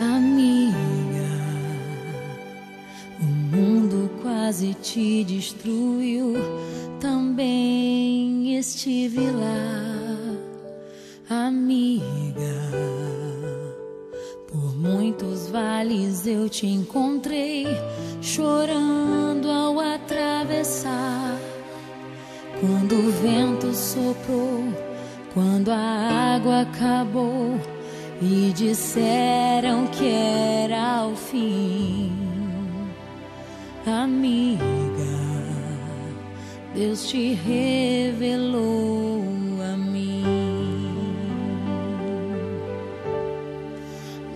Amiga, o mundo quase te destruiu, também estive lá. Amiga, por muitos vales eu te encontrei, chorando ao atravessar. Quando o vento soprou, quando a água acabou e disseram que era o fim. Amiga, Deus te revelou a mim.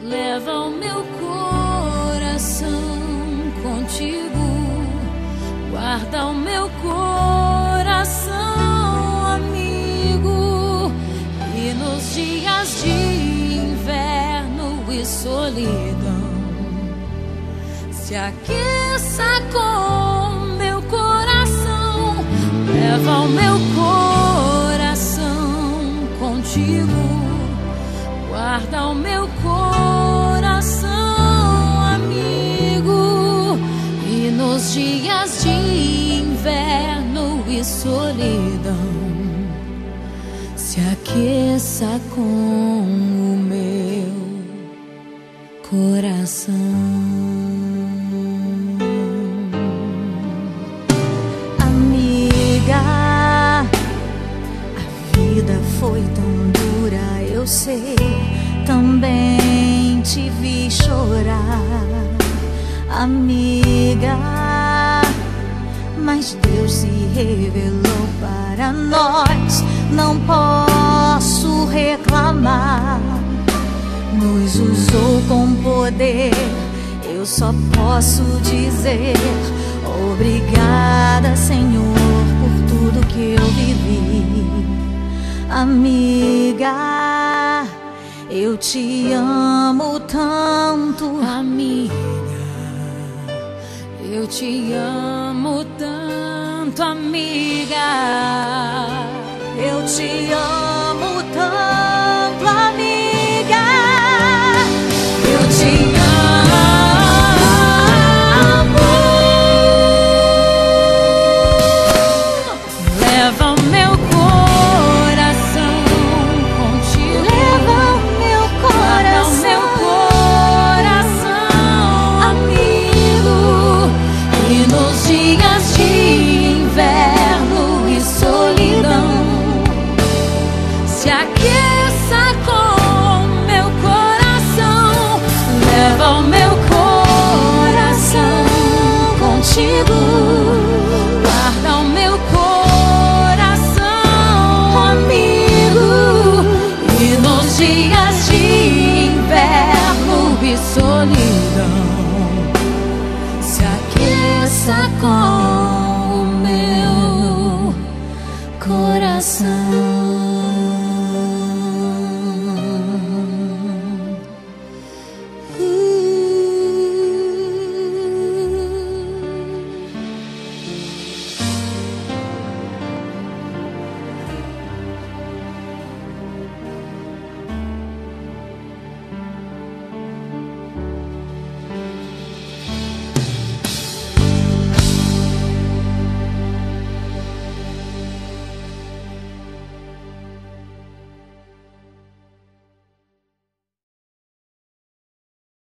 Leva o meu coração contigo, guarda o meu coração, amigo. E nos dias de inverno e solidão, se aqueça com meu coração. Leva o meu coração contigo, guarda o meu coração, amigo. E nos dias de inverno e solidão, se aqueça com o meu coração. Amiga, a vida foi tão dura, eu sei, também te vi chorar. Amiga, mas Deus se revelou para nós, não posso reclamar. Nos usou com poder, eu só posso dizer obrigada, Senhor, por tudo que eu vivi. Amiga, eu te amo tanto. Amiga, eu te amo tanto, amiga. Eu te amo.